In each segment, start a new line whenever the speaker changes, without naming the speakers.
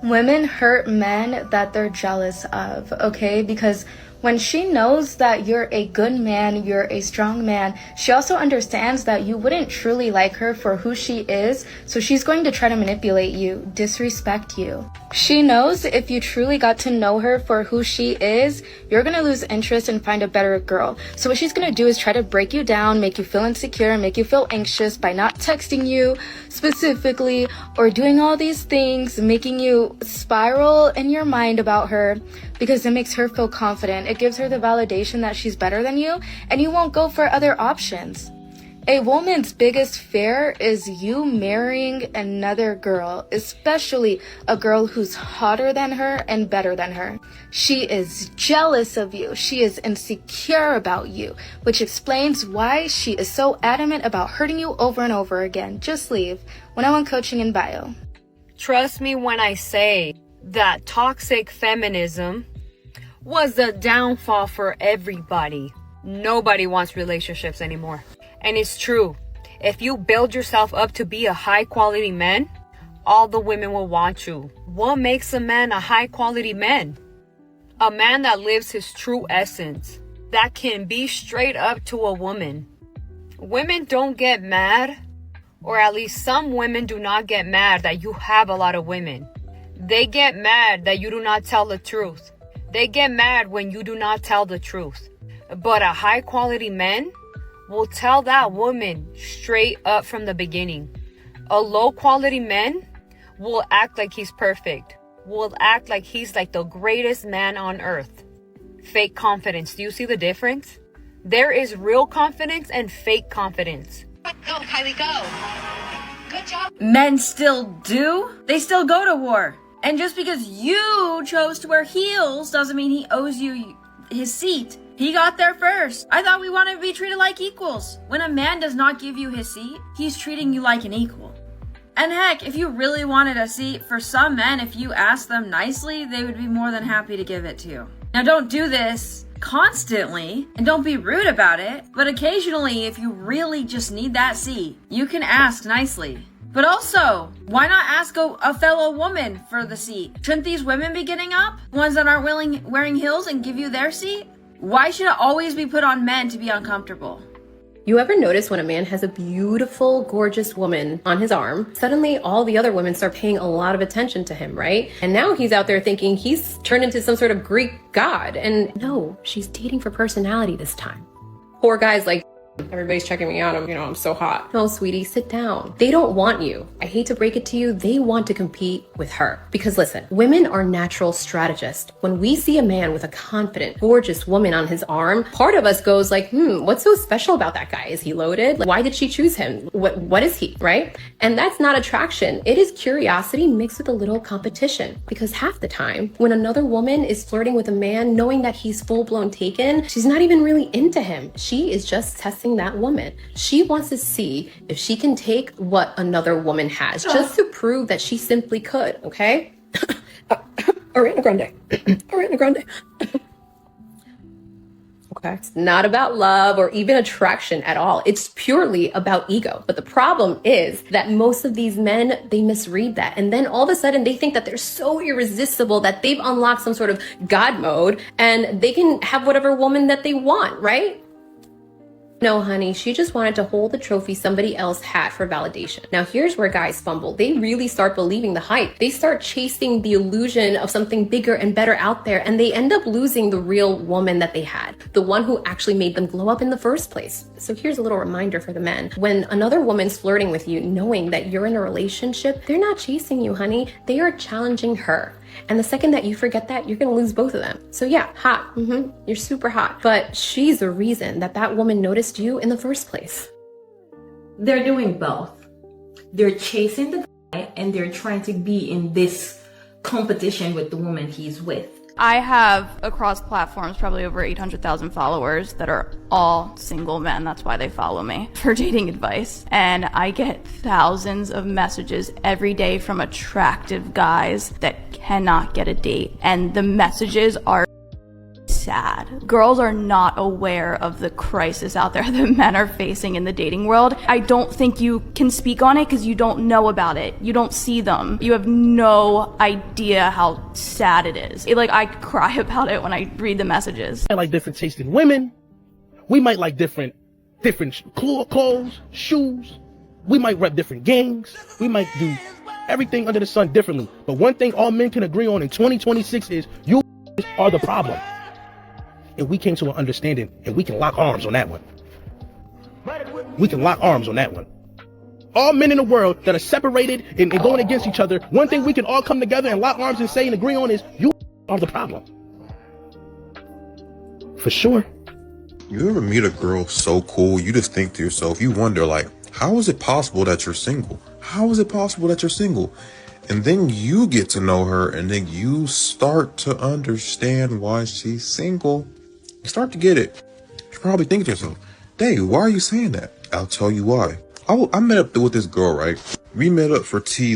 Women hurt men that they're jealous of, okay? Because when she knows that you're a good man, you're a strong man, she also understands that you wouldn't truly like her for who she is, so she's going to try to manipulate you, disrespect you. She knows if you truly got to know her for who she is, you're gonna lose interest and find a better girl. So what she's gonna do is try to break you down, make you feel insecure, make you feel anxious by not texting you specifically or doing all these things, making you spiral in your mind about her, because it makes her feel confident. It gives her the validation that she's better than you, and you won't go for other options. A woman's biggest fear is you marrying another girl, especially a girl who's hotter than her and better than her. She is jealous of you. She is insecure about you, which explains why she is so adamant about hurting you over and over again. Just leave. One-on-one coaching in bio.
Trust me when I say that toxic feminism was the downfall for everybody. Nobody wants relationships anymore. And it's true. If you build yourself up to be a high quality man, all the women will want you. What makes a man a high quality man? A man that lives his true essence, that can be straight up to a woman. Women don't get mad, or at least some women do not get mad that you have a lot of women. They get mad that you do not tell the truth. They get mad when you do not tell the truth. But a high quality man will tell that woman straight up from the beginning. A low quality man will act like he's perfect, will act like he's like the greatest man on earth. Fake confidence. Do you see the difference? There is real confidence and fake confidence.
Go, Kylie, go. Good job.
Men still do. They still go to war. And just because you chose to wear heels doesn't mean he owes you his seat. He got there first. I thought we wanted to be treated like equals. When a man does not give you his seat, he's treating you like an equal. And heck, if you really wanted a seat, for some men, if you asked them nicely, they would be more than happy to give it to you. Now don't do this constantly, and don't be rude about it, but occasionally, if you really just need that seat, you can ask nicely. But also, why not ask a fellow woman for the seat? Shouldn't these women be getting up? Ones that aren't wearing heels and give you their seat? Why should it always be put on men to be uncomfortable?
You ever notice when a man has a beautiful, gorgeous woman on his arm, suddenly all the other women start paying a lot of attention to him, right? And now he's out there thinking he's turned into some sort of Greek god. And no, she's dating for personality this time. Poor guys like, everybody's checking me out. I'm so hot. No, sweetie, sit down. They don't want you. I hate to break it to you. They want to compete with her. Because listen, women are natural strategists. When we see a man with a confident, gorgeous woman on his arm, part of us goes like, what's so special about that guy? Is he loaded? Like, why did she choose him? What is he, right? And that's not attraction. It is curiosity mixed with a little competition. Because half the time, when another woman is flirting with a man, knowing that he's full-blown taken, she's not even really into him. She is just testing that woman. She wants to see if she can take what another woman has, just to prove that she simply could, okay? Ariana Grande. Ariana Grande. Okay. It's not about love or even attraction at all. It's purely about ego. But the problem is that most of these men, they misread that. And then all of a sudden they think that they're so irresistible that they've unlocked some sort of God mode and they can have whatever woman that they want, right? No, honey, she just wanted to hold the trophy somebody else had for validation. Now, here's where guys fumble. They really start believing the hype. They start chasing the illusion of something bigger and better out there, and they end up losing the real woman that they had, the one who actually made them glow up in the first place. So here's a little reminder for the men. When another woman's flirting with you, knowing that you're in a relationship, they're not chasing you, honey. They are challenging her. And the second that you forget that, you're gonna lose both of them. So yeah, hot, you're super hot. But she's the reason that that woman noticed you in the first place.
They're doing both. They're chasing the guy and they're trying to be in this competition with the woman he's with.
I have, across platforms, probably over 800,000 followers that are all single men. That's why they follow me for dating advice. And I get thousands of messages every day from attractive guys that cannot get a date. And the messages are sad. Girls are not aware of the crisis out there that men are facing in the dating world. I don't think you can speak on it because you don't know about it. You don't see them. You have no idea how sad it is. I cry about it when I read the messages.
I like different taste in women. We might like different clothes, shoes. We might rep different gangs. We might do everything under the sun differently. But one thing all men can agree on in 2026 is you are the problem. And we came to an understanding, and we can lock arms on that one. We can lock arms on that one. All men in the world that are separated and going against each other, one thing we can all come together and lock arms and say and agree on is you are the problem. For sure.
You ever meet a girl so cool, you just think to yourself, you wonder, like, how is it possible that you're single? How is it possible that you're single? And then you get to know her, and then you start to understand why she's single. You start to get it. You're probably thinking to yourself, Dave, why are you saying that? I'll tell you why. I met up with this girl, right? We met up for tea,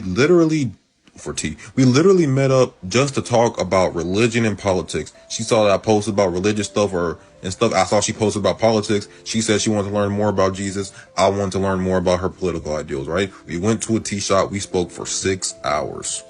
We literally met up just to talk about religion and politics. She saw that I posted about religious stuff and stuff. I saw she posted about politics. She said she wanted to learn more about Jesus. I wanted to learn more about her political ideals, right? We went to a tea shop. We spoke for 7 hours.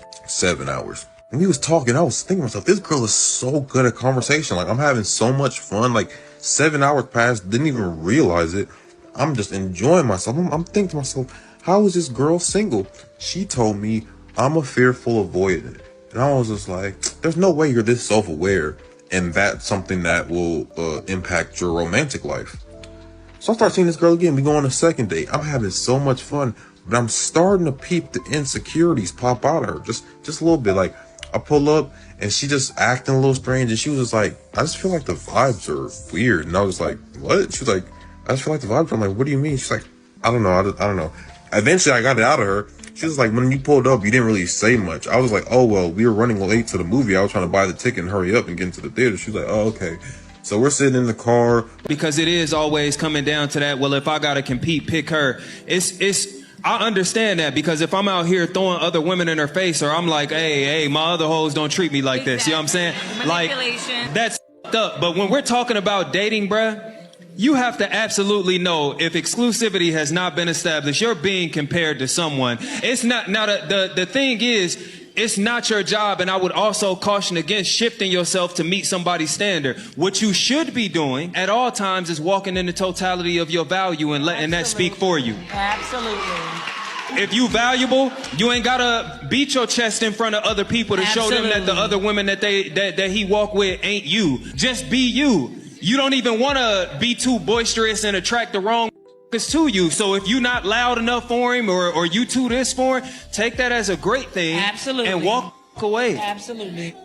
And we was talking. I was thinking to myself, this girl is so good at conversation. Like, I'm having so much fun. Like, 7 hours passed, didn't even realize it. I'm just enjoying myself. I'm thinking to myself, how is this girl single? She told me, I'm a fearful avoidant. And I was just like, there's no way you're this self-aware and that's something that will impact your romantic life. So I start seeing this girl again. We go on a second date. I'm having so much fun, but I'm starting to peep the insecurities pop out of her. Just a little bit. Like, I pull up and she just acting a little strange, and she was just like, I just feel like the vibes are weird. And I was like, what? She was like, I just feel like the vibes. I'm like, what do you mean? She's like, I don't know. I don't know. Eventually I got it out of her. She was like, when you pulled up, you didn't really say much. I was like, oh, well, we were running late to the movie. I was trying to buy the ticket and hurry up and get into the theater. She was like, oh, okay. So we're sitting in the car.
Because it is always coming down to that, well, if I got to compete, pick her. I understand that, because if I'm out here throwing other women in her face, or I'm like, hey, my other hoes don't treat me like this. You know what I'm saying? Like, that's up. But when we're talking about dating, bruh, you have to absolutely know if exclusivity has not been established, you're being compared to someone. It's not, now the thing is, it's not your job, and I would also caution against shifting yourself to meet somebody's standard. What you should be doing at all times is walking in the totality of your value and letting that speak for you.
Absolutely.
If you valuable, you ain't gotta beat your chest in front of other people to show them that the other women that he walk with ain't you. Just be you. You don't even want to be too boisterous and attract the wrong to you. So if you're not loud enough for him, or you too this for him, take that as a great thing.
Absolutely.
And walk away.
Absolutely.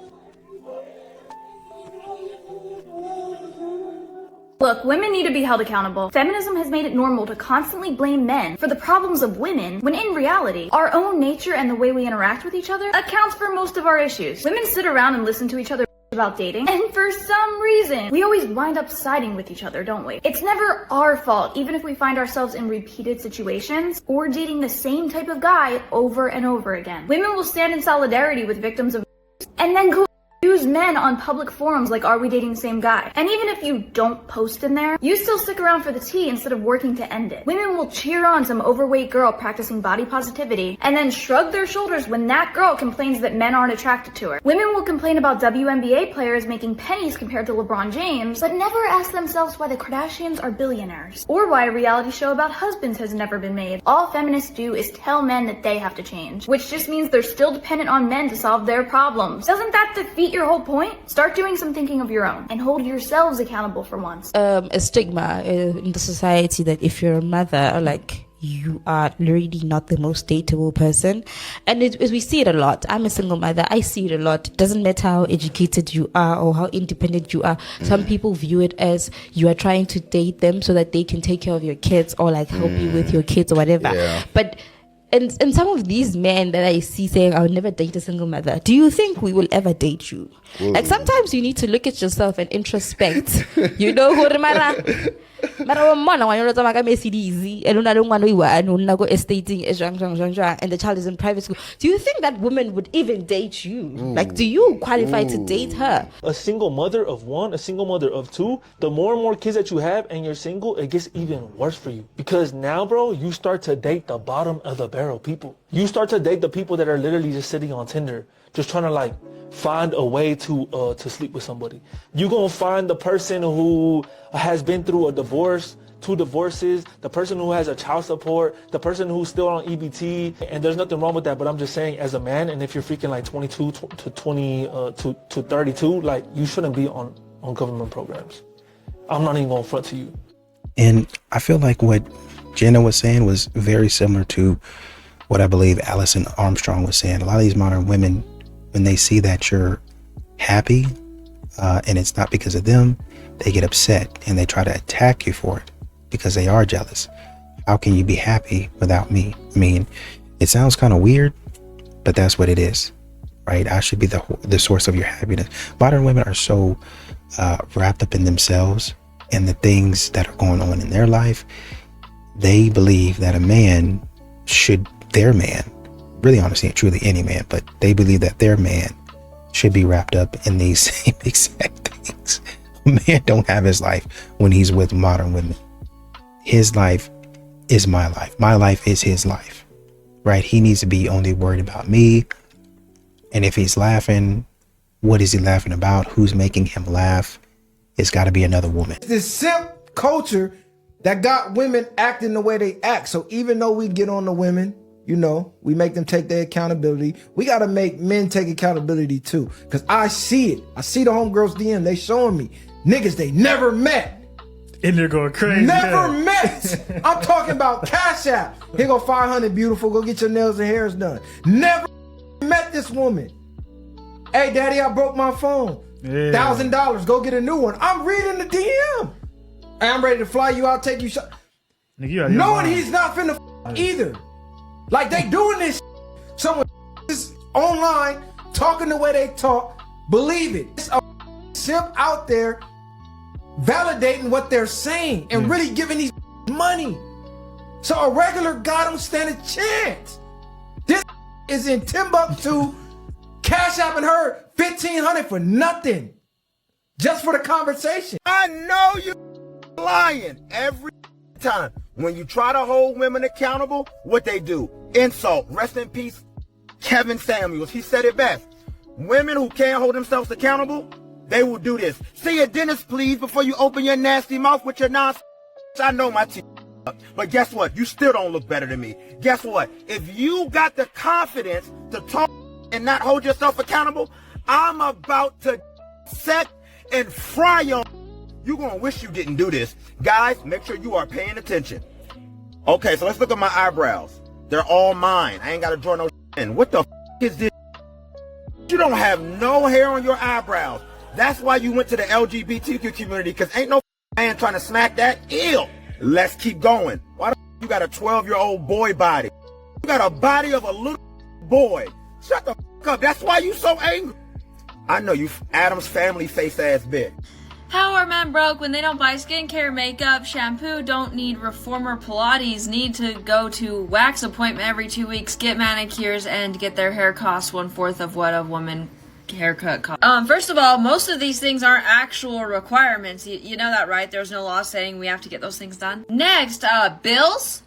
Look, women need to be held accountable. Feminism has made it normal to constantly blame men for the problems of women, when in reality, our own nature and the way we interact with each other accounts for most of our issues. Women sit around and listen to each other about dating, and for some reason, we always wind up siding with each other, don't we? It's never our fault, even if we find ourselves in repeated situations or dating the same type of guy over and over again. Women will stand in solidarity with victims of and then go use men on public forums like, are we dating the same guy? And even if you don't post in there, you still stick around for the tea instead of working to end it. Women will cheer on some overweight girl practicing body positivity and then shrug their shoulders when that girl complains that men aren't attracted to her. Women will complain about WNBA players making pennies compared to LeBron James, but never ask themselves why the Kardashians are billionaires, or why a reality show about husbands has never been made. All feminists do is tell men that they have to change, which just means they're still dependent on men to solve their problems. Doesn't that defeat your whole point? Start doing some thinking of your own and hold yourselves accountable for once.
A stigma in the society that if you're a mother, like, you are really not the most dateable person. And we see it a lot. I'm a single mother. I see it a lot. It doesn't matter how educated you are or how independent you are. Some people view it as you are trying to date them so that they can take care of your kids or like help you with your kids or whatever. Yeah. But and some of these men that I see saying, I would never date a single mother, do you think we will ever date you? Ooh. Like, sometimes you need to look at yourself and introspect. You know, Mara wa mwana wa yona tsamaya ka Mercedes and una le ngwana o iwa o nna go estating e jwang and the child is in private school. Do you think that woman would even date you? Like, do you qualify to date her?
A single mother of one, a single mother of two, the more and more kids that you have and you're single, it gets even worse for you. Because now, bro, you start to date the bottom of the barrel people. You start to date the people that are literally just sitting on Tinder, just trying to like find a way to sleep with somebody. You're gonna find the person who has been through a divorce, 2 divorces, the person who has a child support, the person who's still on EBT, and there's nothing wrong with that, but I'm just saying as a man, and if you're freaking like 22 to 32, like you shouldn't be on government programs. I'm not even gonna front to you.
And I feel like what Jenna was saying was very similar to what I believe Alison Armstrong was saying. A lot of these modern women, when they see that you're happy, and it's not because of them, they get upset and they try to attack you for it because they are jealous. How can you be happy without me? I mean, it sounds kind of weird, but that's what it is, right? I should be the source of your happiness. Modern women are so wrapped up in themselves and the things that are going on in their life. They believe that their man, really honestly and truly any man, but they believe that their man should be wrapped up in these same exact things. A man don't have his life when he's with modern women. His life is my life. My life is his life, right? He needs to be only worried about me. And if he's laughing, what is he laughing about? Who's making him laugh? It's got to be another woman.
This simp culture that got women acting the way they act. So even though we get on the women, you know, we make them take their accountability, we got to make men take accountability too. Because I see it. I see the homegirls DM. They showing me niggas they never met.
And they're going crazy.
Never met. I'm talking about Cash App. Here go 500, beautiful. Go get your nails and hairs done. Never met this woman. Hey, daddy, I broke my phone. $1,000. Go get a new one. I'm reading the DM. Hey, I'm ready to fly you out, take you shot. Knowing he's not finna either. Like, they doing this. Someone is online talking the way they talk. Believe it. It's a simp out there validating what they're saying and really giving these money. So a regular guy don't stand a chance. This is in Timbuktu, Cash Apping her $1,500 for nothing. Just for the conversation.
I know you lying every time. When you try to hold women accountable, what they do? Insult. Rest in peace, Kevin Samuels. He said it best. Women who can't hold themselves accountable, they will do this. See a dentist, please, before you open your nasty mouth with your nonsense. I know my teeth. But guess what? You still don't look better than me. Guess what? If you got the confidence to talk and not hold yourself accountable, I'm about to set and fry you. You're going to wish you didn't do this. Guys, make sure you are paying attention. Okay, so let's look at my eyebrows. They're all mine. I ain't got to draw no in. What the is this? You don't have no hair on your eyebrows. That's why you went to the LGBTQ community, because ain't no man trying to smack that. Ew. Let's keep going. Why the you got a 12-year-old boy body? You got a body of a little boy. Shut the up. That's why you so angry. I know you Adam's family face ass bitch.
How are men broke when they don't buy skincare, makeup, shampoo, don't need reformer Pilates, need to go to wax appointment every 2 weeks, get manicures, and get their hair costs 1/4 of what a woman haircut costs? First of all, most of these things aren't actual requirements. You know that, right? There's no law saying we have to get those things done. Next, bills.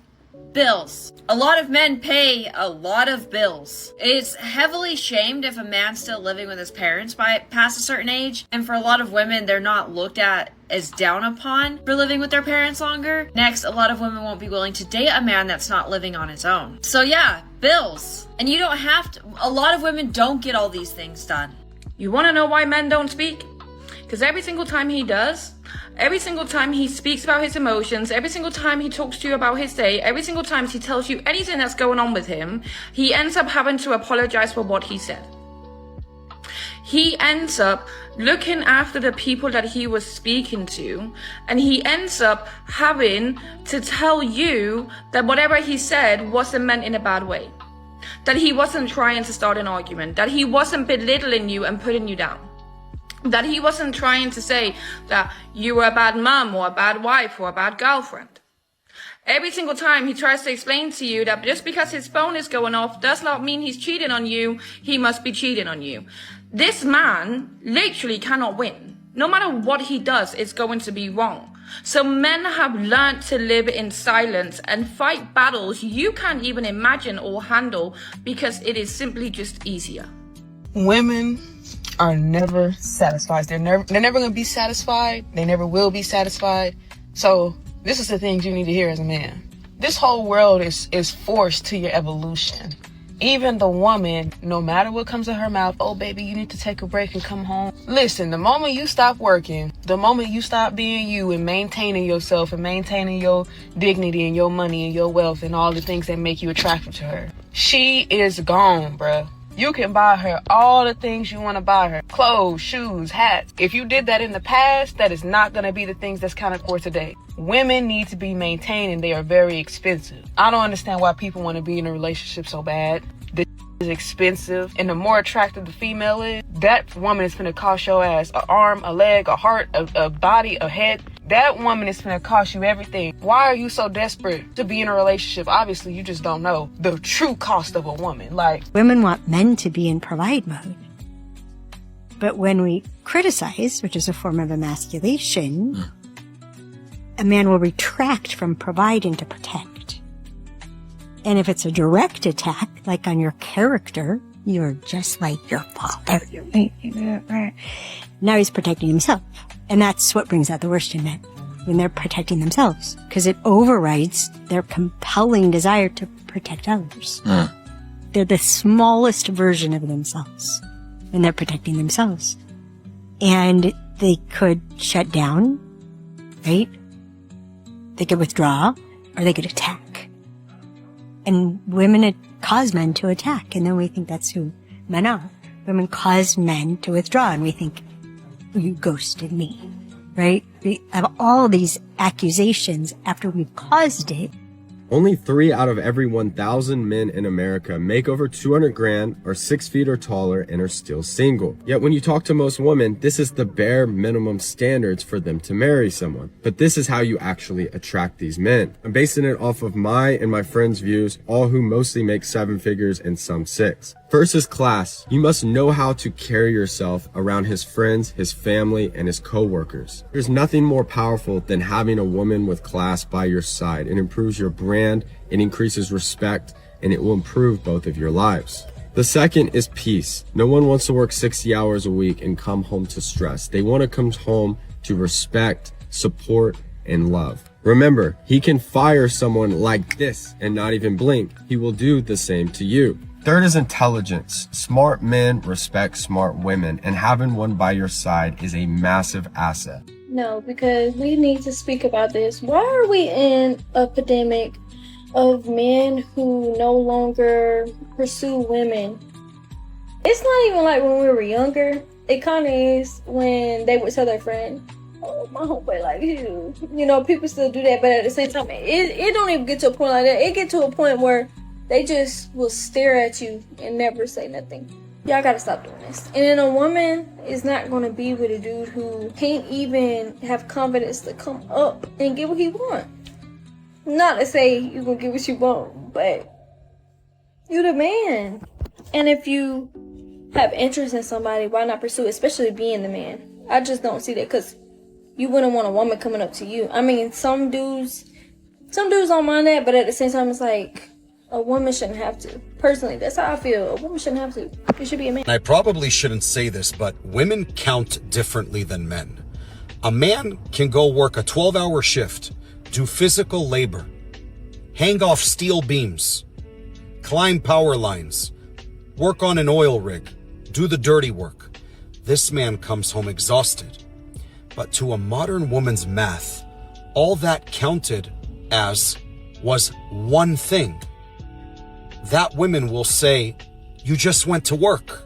Bills. A lot of men pay a lot of bills. It's heavily shamed if a man's still living with his parents past a certain age. And for a lot of women, they're not looked at as down upon for living with their parents longer. Next, a lot of women won't be willing to date a man that's not living on his own. So yeah, bills. And you don't have to, a lot of women don't get all these things done.
You want to know why men don't speak? Because every single time he does, every single time he speaks about his emotions, every single time he talks to you about his day, every single time he tells you anything that's going on with him, he ends up having to apologize for what he said. He ends up looking after the people that he was speaking to, and he ends up having to tell you that whatever he said wasn't meant in a bad way, that he wasn't trying to start an argument, that he wasn't belittling you and putting you down. That he wasn't trying to say that you were a bad mom or a bad wife or a bad girlfriend. Every single time he tries to explain to you that just because his phone is going off does not mean he's cheating on you, he must be cheating on you. This man literally cannot win. No matter what he does, it's going to be wrong. So men have learned to live in silence and fight battles you can't even imagine or handle because it is simply just easier.
Women are never satisfied. They're never going to be satisfied. They never will be satisfied. So this is the things you need to hear as a man. This whole world is forced to your evolution. Even the woman, no matter what comes out of her mouth, oh baby, you need to take a break and come home. Listen, the moment you stop working, the moment you stop being you and maintaining yourself and maintaining your dignity and your money and your wealth and all the things that make you attractive to her, she is gone, bruh. You can buy her all the things you want to buy her. Clothes, shoes, hats. If you did that in the past, that is not going to be the things that's counted for today. Women need to be maintained and they are very expensive. I don't understand why people want to be in a relationship so bad. This is expensive. And the more attractive the female is, that woman is going to cost your ass an arm, a leg, a heart, a body, a head. That woman is going to cost you everything. Why are you so desperate to be in a relationship? Obviously, you just don't know the true cost of a woman. Like,
women want men to be in provide mode. But when we criticize, which is a form of emasculation, a man will retract from providing to protect. And if it's a direct attack, like on your character, you're just like your father. Now he's protecting himself. And that's what brings out the worst in men, when they're protecting themselves, because it overrides their compelling desire to protect others. They're the smallest version of themselves, and they're protecting themselves. And they could shut down, right? They could withdraw, or they could attack. And women cause men to attack, and then we think that's who men are. Women cause men to withdraw, and we think, you ghosted me, right? We have all these accusations after we've caused it.
Only 3 out of every 1,000 men in America make over 200 grand, are 6 feet or taller, and are still single. Yet when you talk to most women, this is the bare minimum standards for them to marry someone. But this is how you actually attract these men. I'm basing it off of my and my friends' views, all who mostly make 7 figures and some 6. First is class. You must know how to carry yourself around his friends, his family, and his co-workers. There's nothing more powerful than having a woman with class by your side. It improves your brand, it increases respect, and it will improve both of your lives. The second is peace. No one wants to work 60 hours a week and come home to stress. They want to come home to respect, support, and love. Remember, he can fire someone like this and not even blink. He will do the same to you. Third is intelligence. Smart men respect smart women, and having one by your side is a massive asset.
No, because we need to speak about this. Why are we in an epidemic of men who no longer pursue women? It's not even like when we were younger. It kind of is when they would tell their friend, oh, my homeboy like you. You know, people still do that, but at the same time, it don't even get to a point like that. It get to a point where they just will stare at you and never say nothing. Y'all gotta stop doing this. And then a woman is not gonna be with a dude who can't even have confidence to come up and get what he wants. Not to say you gonna get what you want, but you the man. And if you have interest in somebody, why not pursue it, especially being the man? I just don't see that, because you wouldn't want a woman coming up to you. I mean, some dudes don't mind that, but at the same time, it's like, a woman shouldn't have to. Personally, that's how I feel. A woman shouldn't have to. You should be a man.
I probably shouldn't say this, but women count differently than men. A man can go work a 12-hour shift, do physical labor, hang off steel beams, climb power lines, work on an oil rig, do the dirty work. This man comes home exhausted. But to a modern woman's math, all that counted as was one thing. That woman will say, you just went to work.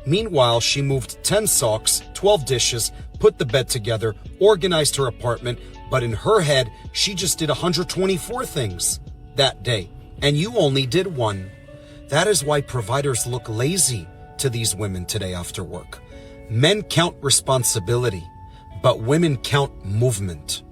Meanwhile, she moved 10 socks, 12 dishes, put the bed together, organized her apartment, but in her head, she just did 124 things that day, and you only did 1. That is why providers look lazy to these women today after work. Men count responsibility, but women count movement.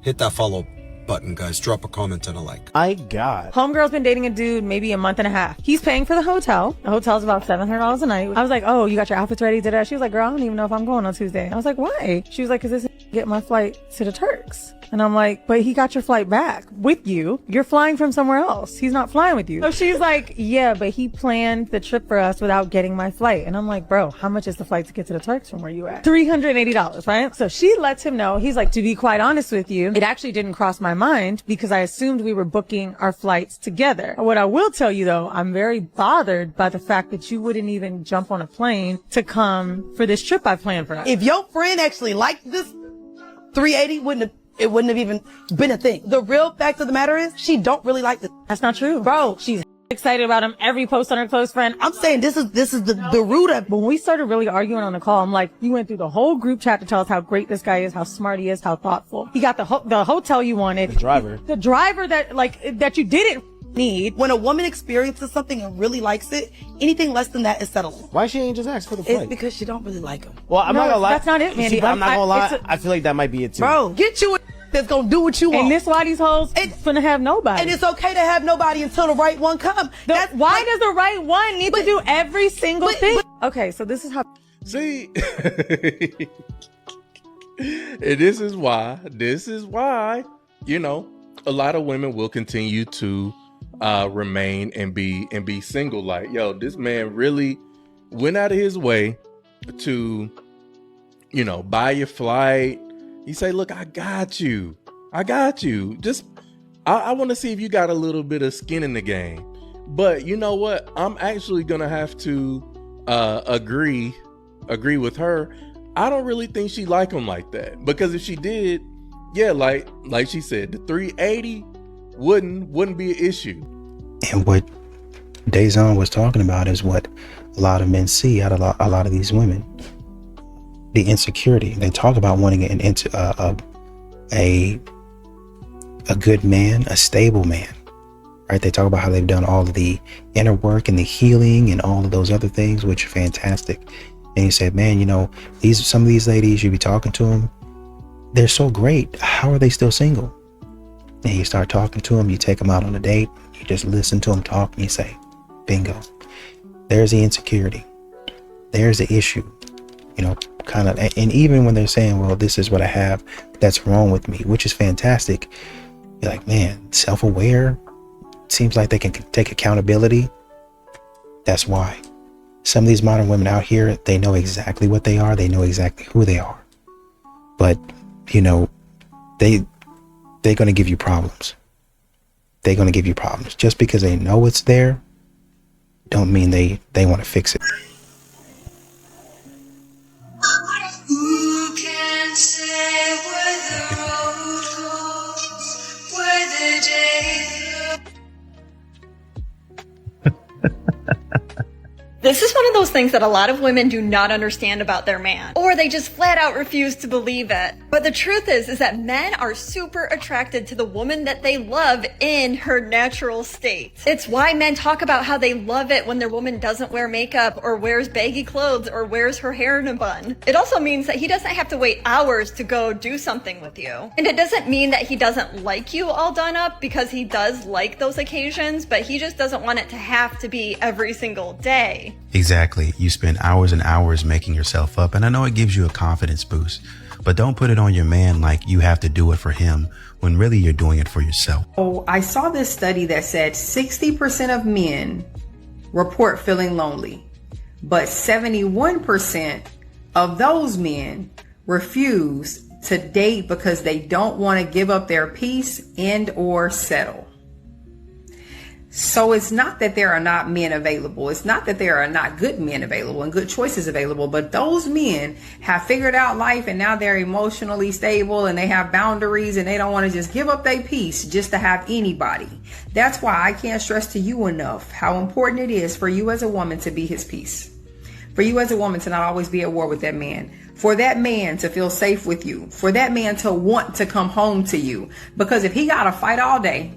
Hit that follow button, guys. Drop a comment and a like.
My God.
Homegirl's been dating a dude maybe a month and a half. He's paying for the hotel. The hotel's about $700 a night. I was like, oh, you got your outfits ready? She was like, girl, I don't even know if I'm going on Tuesday. I was like, why? She was like, cause this get my flight to the Turks. And I'm like, but he got your flight back with you. You're flying from somewhere else. He's not flying with you. So she's like, yeah, but he planned the trip for us without getting my flight. And I'm like, bro, how much is the flight to get to the Turks from where you at? $380, right? So she lets him know. He's like, to be quite honest with you, it actually didn't cross my mind because I assumed we were booking our flights together. What I will tell you though, I'm very bothered by the fact that you wouldn't even jump on a plane to come for this trip I planned for us.
If your friend actually liked this, 380 it wouldn't have even been a thing. The real fact of the matter is she don't really like this.
That's not true. Bro, she's excited about him. Every post on her close friend.
I'm saying this is the root of.
But when we started really arguing on the call, I'm like, you went through the whole group chat to tell us how great this guy is, how smart he is, how thoughtful. He got the hotel you wanted. The driver that you didn't need.
When a woman experiences something and really likes it, anything less than that is settling.
Why she ain't just ask for the flight?
It's because she don't really like him.
Well, I'm not gonna lie.
That's not it, Mandy.
I'm not gonna lie. I feel like that might be it too.
Bro, get you a that's gonna do what you want.
And this why these hoes finna have nobody.
And it's okay to have nobody until the right one comes.
Why does the right one need to do every single thing? Okay, so this is how.
See, and this is why, you know, a lot of women will continue to remain and be single. Like, yo, this man really went out of his way to, you know, buy your flight. He say, look, I got you. Just, I want to see if you got a little bit of skin in the game. But you know what? I'm actually going to have to agree with her. I don't really think she like him like that. Because if she did, yeah, like she said, the 380 wouldn't be an issue.
And what Dazon was talking about is what a lot of men see out of a lot of these women. The insecurity. They talk about wanting a good man, a stable man, right? They talk about how they've done all of the inner work and the healing and all of those other things, which are fantastic. And he said, man, you know, some of these ladies, you be talking to them, they're so great. How are they still single? And you start talking to them, you take them out on a date, you just listen to them talk, and you say, bingo. There's the insecurity. There's the issue. You know, kind of, and even when they're saying, well, this is what I have that's wrong with me, which is fantastic. You're like, man, self-aware, seems like they can take accountability. That's why some of these modern women out here, they know exactly what they are. They know exactly who they are. But, you know, they're going to give you problems. They're going to give you problems. Just because they know it's there, don't mean they want to fix it.
Who can say where the road goes, where the day
This is one of those things that a lot of women do not understand about their man, or they just flat out refuse to believe it. But the truth is that men are super attracted to the woman that they love in her natural state. It's why men talk about how they love it when their woman doesn't wear makeup or wears baggy clothes or wears her hair in a bun. It also means that he doesn't have to wait hours to go do something with you. And it doesn't mean that he doesn't like you all done up, because he does like those occasions, but he just doesn't want it to have to be every single day.
Exactly. You spend hours and hours making yourself up, and I know it gives you a confidence boost, but don't put it on your man like you have to do it for him when really you're doing it for yourself.
Oh, I saw this study that said 60% of men report feeling lonely, but 71% of those men refuse to date because they don't want to give up their peace and or settle. So it's not that there are not men available. It's not that there are not good men available and good choices available, but those men have figured out life and now they're emotionally stable and they have boundaries and they don't want to just give up their peace just to have anybody. That's why I can't stress to you enough how important it is for you as a woman to be his peace. For you as a woman to not always be at war with that man. For that man to feel safe with you. For that man to want to come home to you. Because if he got to fight all day,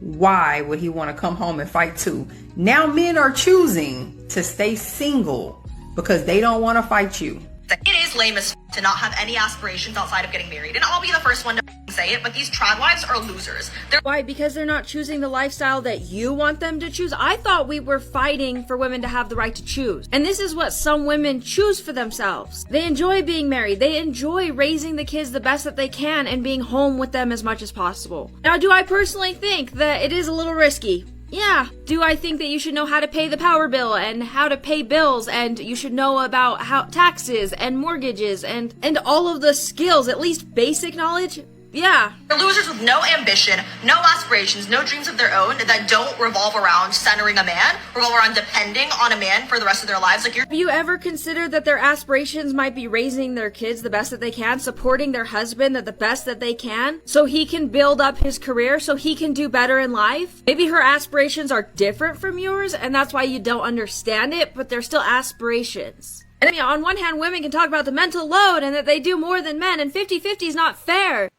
why would he want to come home and fight too? Now men are choosing to stay single because they don't want to fight you.
It is lame as to not have any aspirations outside of getting married. And I'll be the first one to say it, but these trad wives are losers.
Why? Because they're not choosing the lifestyle that you want them to choose? I thought we were fighting for women to have the right to choose. And this is what some women choose for themselves. They enjoy being married. They enjoy raising the kids the best that they can and being home with them as much as possible. Now, do I personally think that it is a little risky? Yeah. Do I think that you should know how to pay the power bill and how to pay bills, and you should know about how taxes and mortgages and all of the skills, at least basic knowledge? Yeah.
They're losers with no ambition, no aspirations, no dreams of their own that don't revolve around centering a man, revolve around depending on a man for the rest of their lives. Like,
Have you ever considered that their aspirations might be raising their kids the best that they can, supporting their husband the best that they can, so he can build up his career, so he can do better in life? Maybe her aspirations are different from yours, and that's why you don't understand it, but they're still aspirations. And I mean, on one hand, women can talk about the mental load and that they do more than men, and 50-50 is not fair.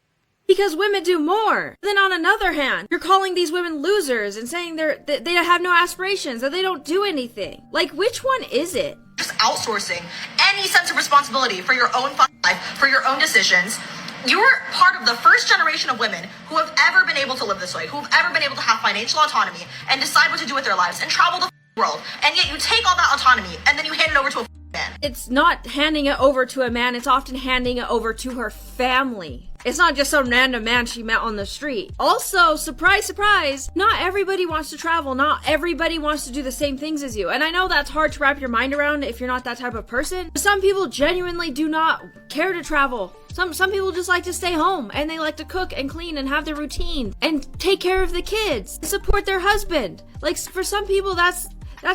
Because women do more. Then on another hand, you're calling these women losers and saying they have no aspirations, that they don't do anything. Like, which one is it?
just outsourcing any sense of responsibility for your own life, for your own decisions. You're part of the first generation of women who have ever been able to live this way, who have ever been able to have financial autonomy and decide what to do with their lives and travel the world. And yet you take all that autonomy and then you hand it over to a man.
It's not handing it over to a man, it's often handing it over to her family. It's not just some random man she met on the street. Also, surprise, surprise, not everybody wants to travel. Not everybody wants to do the same things as you. And I know that's hard to wrap your mind around if you're not that type of person. Some people genuinely do not care to travel. Some people just like to stay home and they like to cook and clean and have their routine and take care of the kids and support their husband. Like, for some people, that's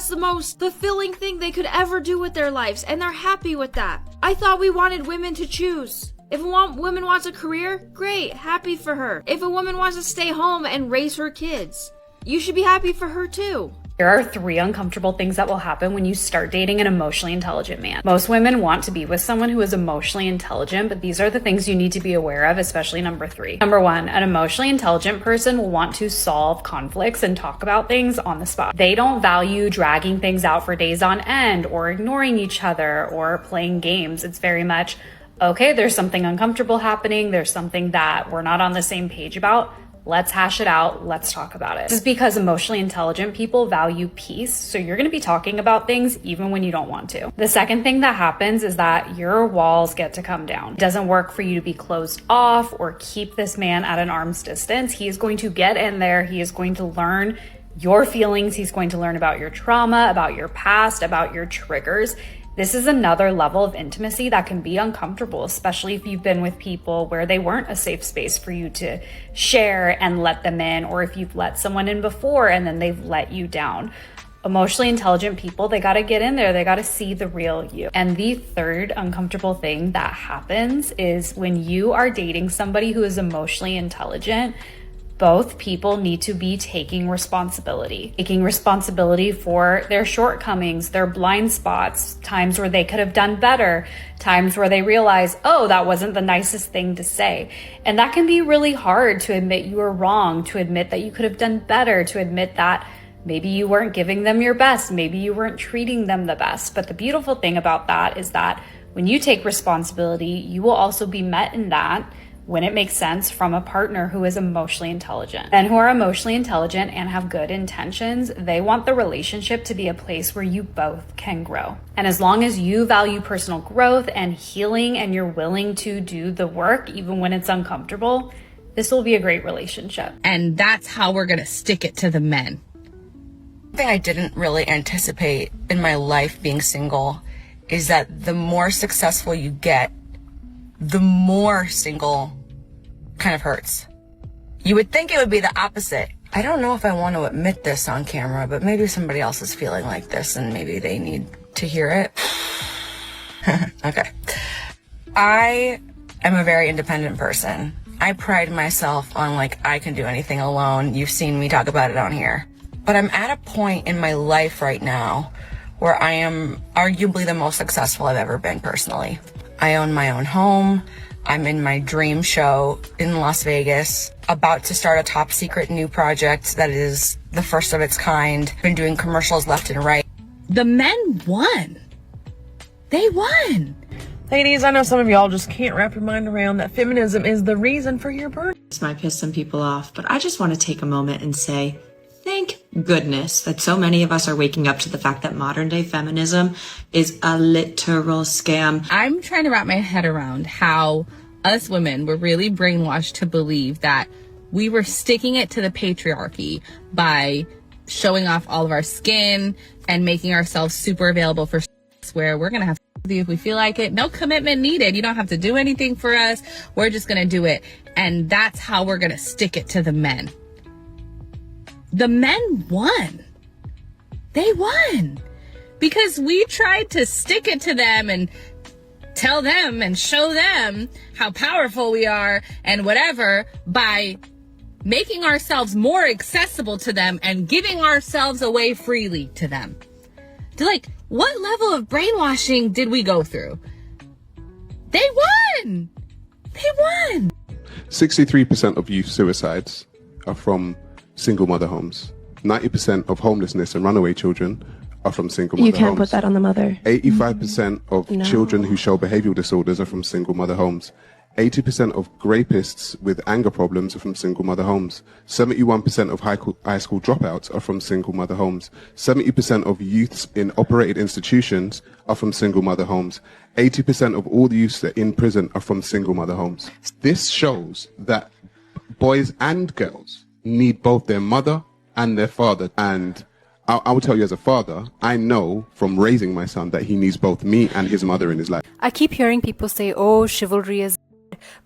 the most fulfilling thing they could ever do with their lives, and they're happy with that. I thought we wanted women to choose. If a woman wants a career, great, happy for her. If a woman wants to stay home and raise her kids, you should be happy for her too.
There are 3 uncomfortable things that will happen when you start dating an emotionally intelligent man. Most women want to be with someone who is emotionally intelligent, but these are the things you need to be aware of, especially number 3. Number 1, an emotionally intelligent person will want to solve conflicts and talk about things on the spot. They don't value dragging things out for days on end or ignoring each other or playing games. It's very much, okay, there's something uncomfortable happening. There's something that we're not on the same page about. Let's hash it out. Let's talk about it. This is because emotionally intelligent people value peace. So you're going to be talking about things even when you don't want to. The second thing that happens is that your walls get to come down. It doesn't work for you to be closed off or keep this man at an arm's distance. He is going to get in there. He is going to learn your feelings. He's going to learn about your trauma, about your past, about your triggers. This is another level of intimacy that can be uncomfortable, especially if you've been with people where they weren't a safe space for you to share and let them in, or if you've let someone in before and then they've let you down. Emotionally intelligent people, they got to get in there. They got to see the real you. And the third uncomfortable thing that happens is when you are dating somebody who is emotionally intelligent, both people need to be taking responsibility for their shortcomings, their blind spots, times where they could have done better, times where they realize, oh, that wasn't the nicest thing to say. And that can be really hard, to admit you were wrong, to admit that you could have done better, to admit that maybe you weren't giving them your best, maybe you weren't treating them the best. But the beautiful thing about that is that when you take responsibility, you will also be met in that, when it makes sense, from a partner who is emotionally intelligent. Men who are emotionally intelligent and have good intentions, they want the relationship to be a place where you both can grow. And as long as you value personal growth and healing and you're willing to do the work, even when it's uncomfortable, this will be a great relationship.
And that's how we're gonna stick it to the men.
Something I didn't really anticipate in my life being single is that the more successful you get, the more single kind of hurts. You would think it would be the opposite. I don't know if I want to admit this on camera, but maybe somebody else is feeling like this and maybe they need to hear it. Okay. I am a very independent person. I pride myself on, like, I can do anything alone. You've seen me talk about it on here. But I'm at a point in my life right now where I am arguably the most successful I've ever been personally. I own my own home. I'm in my dream show in Las Vegas, about to start a top secret new project that is the first of its kind. Been doing commercials left and right.
The men won. They won.
Ladies, I know some of y'all just can't wrap your mind around that feminism is the reason for your burn.
This might piss some people off, but I just want to take a moment and say, thank goodness that so many of us are waking up to the fact that modern day feminism is a literal scam.
I'm trying to wrap my head around how us women were really brainwashed to believe that we were sticking it to the patriarchy by showing off all of our skin and making ourselves super available for sex, where we're going to have if we feel like it. No commitment needed. You don't have to do anything for us. We're just going to do it. And that's how we're going to stick it to the men. The men won. They won. Because we tried to stick it to them and tell them and show them how powerful we are and whatever by making ourselves more accessible to them and giving ourselves away freely to them. What level of brainwashing did we go through? They won! They won!
63% of youth suicides are from single mother homes. 90% of homelessness and runaway children are from single mother homes.
You can't put that on the mother.
85% of children who show behavioral disorders are from single mother homes. 80% of rapists with anger problems are from single mother homes. 71% of high school dropouts are from single mother homes. 70% of youths in operated institutions are from single mother homes. 80% of all the youths that are in prison are from single mother homes. This shows that boys and girls need both their mother and their father. And I will tell you, as a father, I know from raising my son that he needs both me and his mother in his life.
I keep hearing people say, oh, chivalry is dead.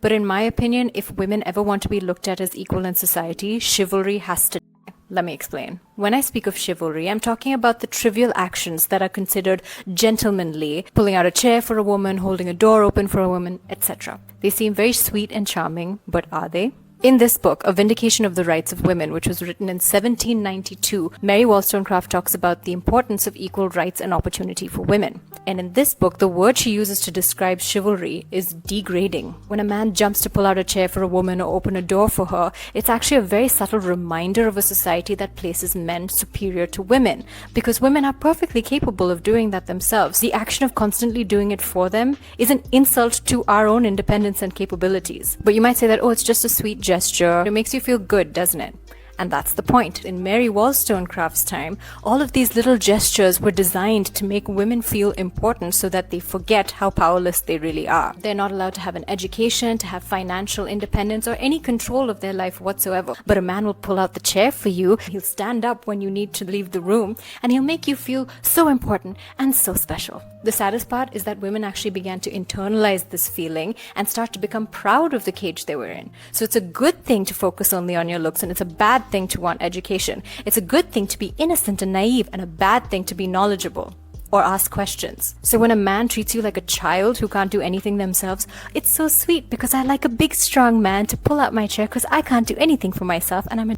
But in my opinion, if women ever want to be looked at as equal in society, chivalry has to die. Let me explain. When I speak of chivalry, I'm talking about the trivial actions that are considered gentlemanly, pulling out a chair for a woman, holding a door open for a woman, etc. They seem very sweet and charming, but are they? In this book, A Vindication of the Rights of Women, which was written in 1792, Mary Wollstonecraft talks about the importance of equal rights and opportunity for women. And in this book, the word she uses to describe chivalry is degrading. When a man jumps to pull out a chair for a woman or open a door for her, it's actually a very subtle reminder of a society that places men superior to women, because women are perfectly capable of doing that themselves. The action of constantly doing it for them is an insult to our own independence and capabilities. But you might say that, oh, it's just a sweet gesture. It makes you feel good, doesn't it? And that's the point. In Mary Wollstonecraft's time, all of these little gestures were designed to make women feel important so that they forget how powerless they really are. They're not allowed to have an education, to have financial independence, or any control of their life whatsoever. But a man will pull out the chair for you, he'll stand up when you need to leave the room, and he'll make you feel so important and so special. The saddest part is that women actually began to internalize this feeling and start to become proud of the cage they were in. So it's a good thing to focus only on your looks, and it's a bad thing to want education. It's a good thing to be innocent and naive, and a bad thing to be knowledgeable or ask questions. So when a man treats you like a child who can't do anything themselves, it's so sweet because I like a big strong man to pull out my chair because I can't do anything for myself and I'm a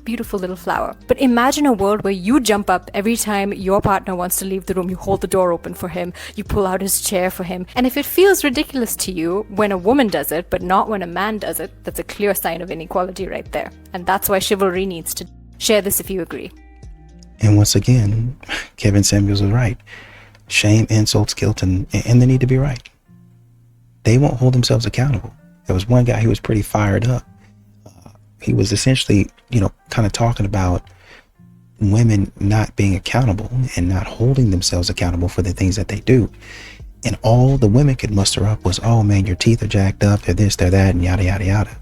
beautiful little flower. But imagine a world where you jump up every time your partner wants to leave the room, you hold the door open for him, you pull out his chair for him, and if it feels ridiculous to you when a woman does it but not when a man does it, that's a clear sign of inequality right there. And that's why chivalry needs to share this if you agree.
And once again, Kevin Samuels was right. Shame, insults, guilt, and they need to be right. They won't hold themselves accountable. There was one guy who was pretty fired up. He was essentially, kind of talking about women not being accountable and not holding themselves accountable for the things that they do. And all the women could muster up was, oh man, your teeth are jacked up, they're this, they're that, and yada, yada, yada.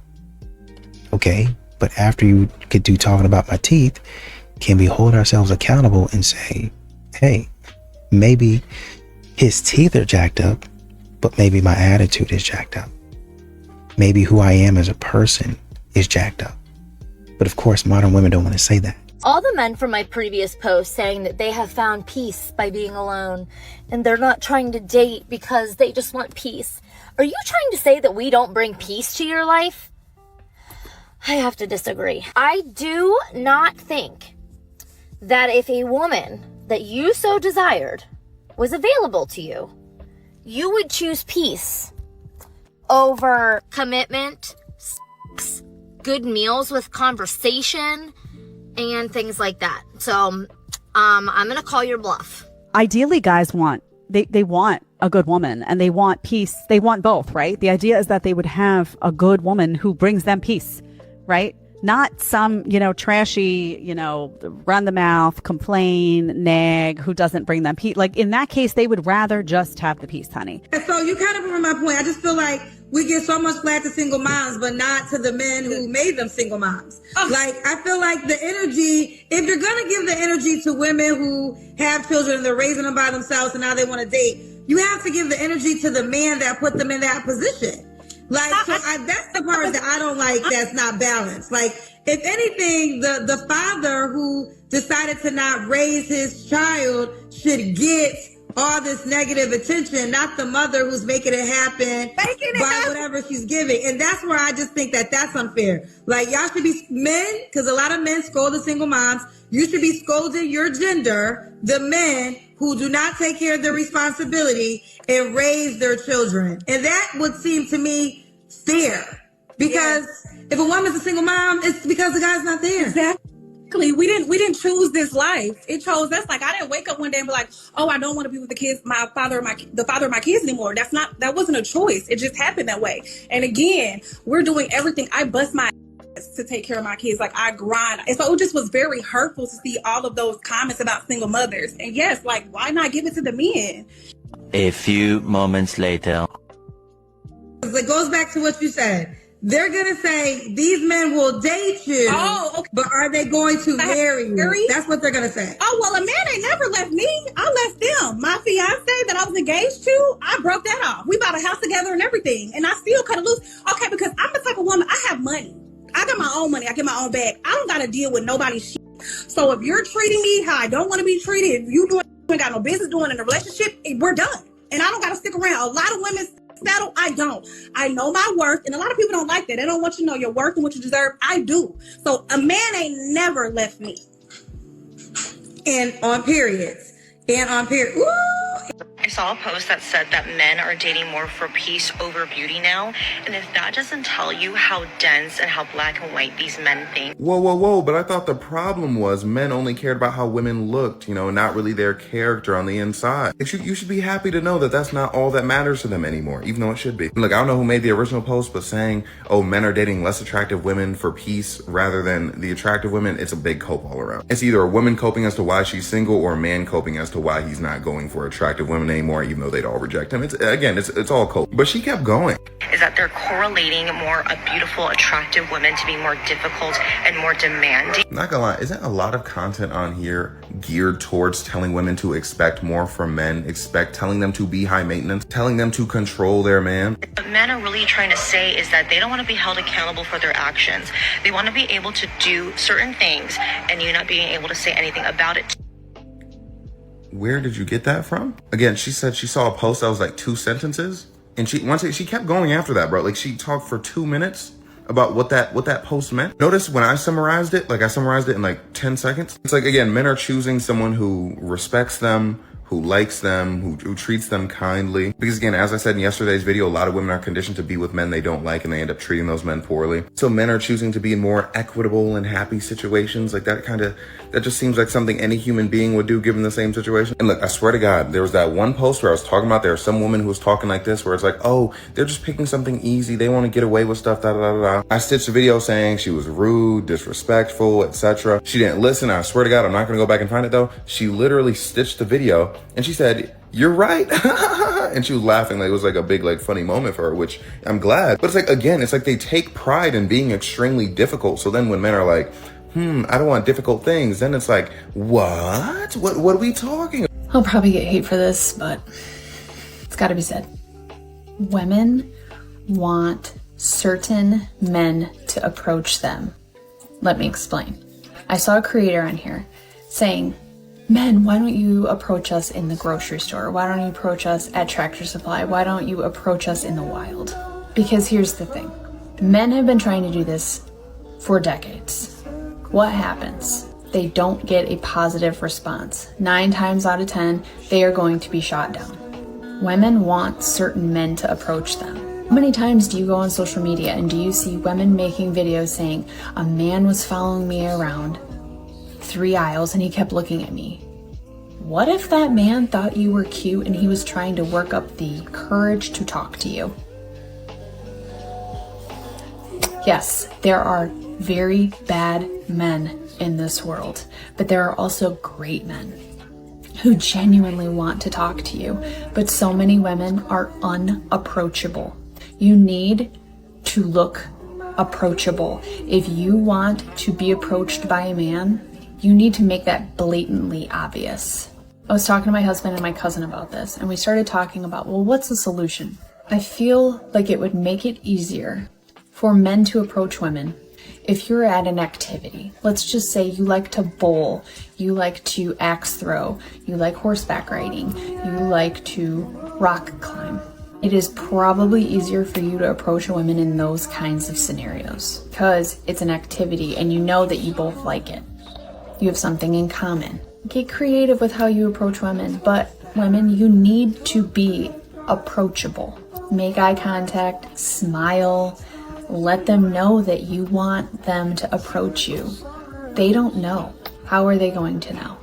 Okay, but after you get through talking about my teeth, can we hold ourselves accountable and say, hey, maybe his teeth are jacked up, but maybe my attitude is jacked up. Maybe who I am as a person is jacked up. But of course, modern women don't want to say that.
All the men from my previous post saying that they have found peace by being alone and they're not trying to date because they just want peace. Are you trying to say that we don't bring peace to your life? I have to disagree. I do not think that if a woman that you so desired was available to you, you would choose peace over commitment, sex, good meals with conversation, and things like that. So, I'm gonna call your bluff.
Ideally, guys want
they want a good woman and they want peace. They want both, right? The idea is that they would have a good woman who brings them peace, right? Not some, trashy, run the mouth, complain, nag, who doesn't bring them peace. Like in that case, they would rather just have the peace, honey.
So you kind of proved my point. I just feel like we get so much flack to single moms, but not to the men who made them single moms. Like, I feel like the energy, if you're going to give the energy to women who have children and they're raising them by themselves and now they want to date, you have to give the energy to the man that put them in that position. Like, that's the part that I don't like that's not balanced. Like, if anything, the father who decided to not raise his child should get all this negative attention, not the mother who's making it happen by whatever she's giving. And that's where I just think that that's unfair. Like, y'all should be men, because a lot of men scold the single moms. You should be scolding your gender, the men who do not take care of their responsibility and raise their children. And that would seem to me fair. Because if a woman's a single mom, it's because the guy's not there.
Exactly. We didn't choose this life. It chose us. Like, I didn't wake up one day and be like, oh, I don't want to be with the kids, the father of my kids anymore. That wasn't a choice. It just happened that way. And again, we're doing everything. I bust my ass to take care of my kids. Like, I grind. And so it just was very hurtful to see all of those comments about single mothers. And yes, like, why not give it to the men?
A few moments later.
It goes back to what you said. They're going to say, these men will date you, but are they going to marry you? That's what they're going to say.
Oh, well, a man ain't never left me. I left them. My fiance that I was engaged to, I broke that off. We bought a house together and everything, and I still cut it loose. Okay, because I'm the type of woman, I have money. I got my own money. I get my own bag. I don't got to deal with nobody's shit. So if you're treating me how I don't want to be treated, if you ain't got no business doing in a relationship, we're done. And I don't got to stick around. A lot of women settle. I don't. I know my worth, and a lot of people don't like that. They don't want you to know your worth and what you deserve. I do. So a man ain't never left me.
And on periods. Ooh.
I saw a post that said that men are dating more for peace over beauty now. And if that doesn't tell you how dense and how black and white these men think.
Whoa, but I thought the problem was men only cared about how women looked, not really their character on the inside. You should be happy to know that that's not all that matters to them anymore, even though it should be. Look, I don't know who made the original post, but saying, oh, men are dating less attractive women for peace rather than the attractive women, it's a big cope all around. It's either a woman coping as to why she's single or a man coping as to why he's not going for attractive women anymore, even though they'd all reject him. It's all cope. But she kept going.
Is that they're correlating more of beautiful, attractive women to be more difficult and more demanding.
Not gonna lie, isn't a lot of content on here geared towards telling women to expect more from men, telling them to be high maintenance, telling them to control their man?
What men are really trying to say is that they don't want to be held accountable for their actions. They want to be able to do certain things and you not being able to say anything about it.
Where did you get that from? Again, she said she saw a post that was like 2 sentences. And she kept going after that, bro. Like, she talked for 2 minutes about what that post meant. Notice when I summarized it in like 10 seconds. It's like, again, men are choosing someone who respects them, who likes them, who treats them kindly. Because again, as I said in yesterday's video, a lot of women are conditioned to be with men they don't like and they end up treating those men poorly. So men are choosing to be in more equitable and happy situations. Like that just seems like something any human being would do given the same situation. And look, I swear to God, there was that one post where I was talking about there was some woman who was talking like this, where it's like, oh, they're just picking something easy. They want to get away with stuff, da da da da. I stitched a video saying she was rude, disrespectful, etc. She didn't listen. I swear to God, I'm not going to go back and find it though. She literally stitched the video and she said, "You're right." And she was laughing like it was like a big like funny moment for her, which I'm glad. But it's like, again, it's like they take pride in being extremely difficult. So then when men are like, I don't want difficult things, then it's like, what are we talking about?
I'll probably get hate for this, but it's got to be said. Women want certain men to approach them. Let me explain. I saw a creator on here saying, men, why don't you approach us in the grocery store? Why don't you approach us at Tractor Supply? Why don't you approach us in the wild? Because here's the thing. Men have been trying to do this for decades. What happens? They don't get a positive response. 9 times out of 10, they are going to be shot down. Women want certain men to approach them. How many times do you go on social media and do you see women making videos saying, a man was following me around 3 aisles and he kept looking at me?
What if that man thought you were cute and he was trying to work up the courage to talk to you? Yes, there are very bad men in this world, but there are also great men who genuinely want to talk to you, but so many women are unapproachable. You need to look approachable. If you want to be approached by a man, you need to make that blatantly obvious. I was talking to my husband and my cousin about this, and we started talking about, well, what's the solution? I feel like it would make it easier for men to approach women if you're at an activity. Let's just say you like to bowl, you like to axe throw, you like horseback riding, you like to rock climb. It is probably easier for you to approach a woman in those kinds of scenarios because it's an activity and you know that you both like it. You have something in common. Get creative with how you approach women, but women, you need to be approachable. Make eye contact, smile, let them know that you want them to approach you. They don't know. How are they going to know?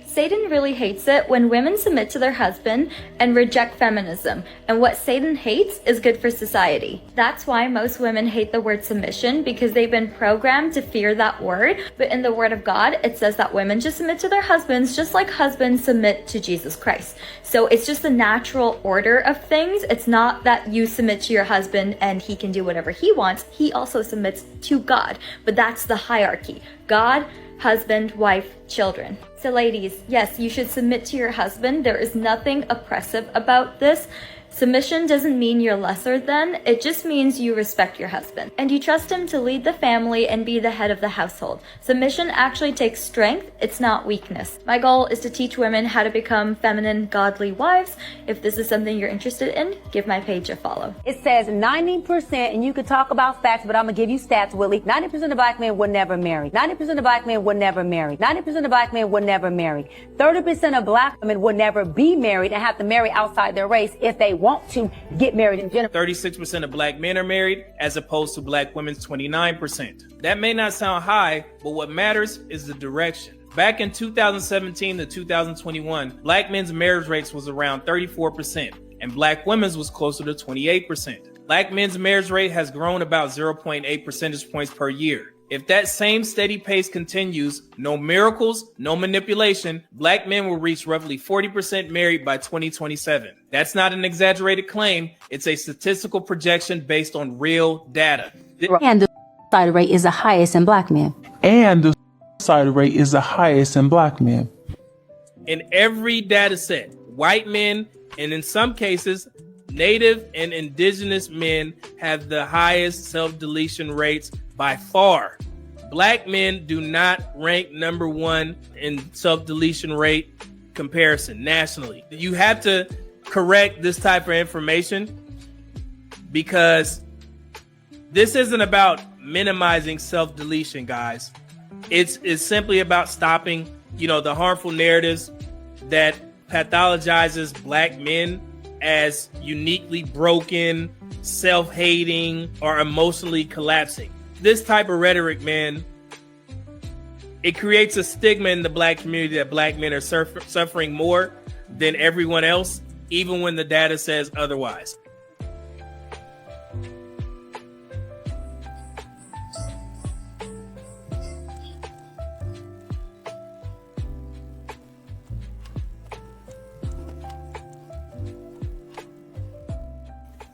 Satan really hates it when women submit to their husband and reject feminism, and what Satan hates is good for society. That's why most women hate the word submission, because they've been programmed to fear that word, but in the Word of God, it says that women just submit to their husbands just like husbands submit to Jesus Christ. So it's just the natural order of things. It's not that you submit to your husband and he can do whatever he wants. He also submits to God, but that's the hierarchy. God, husband, wife, children. So ladies, yes, you should submit to your husband. There is nothing oppressive about this. Submission doesn't mean you're lesser than, it just means you respect your husband and you trust him to lead the family and be the head of the household. Submission actually takes strength, it's not weakness. My goal is to teach women how to become feminine, godly wives. If this is something you're interested in, give my page a follow.
It says 90%, and you could talk about facts, but I'm gonna give you stats, Willie. 90% of black men would never marry. 90% of black men would never marry. 90% of black men would never marry. 30% of black women would never be married and have to marry outside their race if they want to get married in general.
36% of black men are married as opposed to black women's 29%. That may not sound high, but what matters is the direction. Back in 2017 to 2021, black men's marriage rates was around 34% and black women's was closer to 28%. Black men's marriage rate has grown about 0.8 percentage points per year. If that same steady pace continues, no miracles, no manipulation, black men will reach roughly 40% married by 2027. That's not an exaggerated claim. It's a statistical projection based on real data.
And the suicide rate is the highest in black men.
In every data set, white men, and in some cases, Native and indigenous men have the highest self-deletion rates by far. Black men do not rank number one in self-deletion rate comparison nationally. You have to correct this type of information because this isn't about minimizing self-deletion, guys. It's simply about stopping, the harmful narratives that pathologizes black men as uniquely broken, self-hating, or emotionally collapsing. This type of rhetoric, man, it creates a stigma in the black community that black men are suffering more than everyone else, even when the data says otherwise.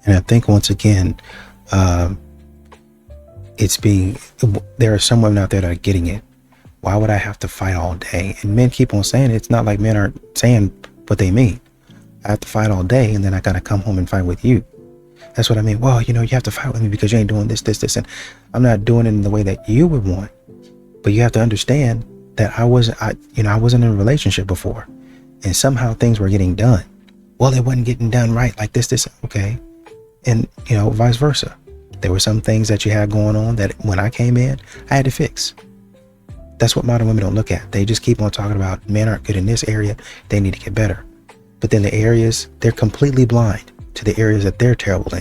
And I think once again, there are some women out there that are getting it. Why would I have to fight all day? And men keep on saying it. It's not like men aren't saying what they mean. I have to fight all day and then I got to come home and fight with you. That's what I mean. Well, you have to fight with me because you ain't doing this. And I'm not doing it in the way that you would want. But you have to understand that I wasn't in a relationship before. And somehow things were getting done. Well, it wasn't getting done right like this. Okay. And, vice versa. There were some things that you had going on that when I came in, I had to fix. That's what modern women don't look at. They just keep on talking about men aren't good in this area. They need to get better. But then the areas, they're completely blind to the areas that they're terrible in.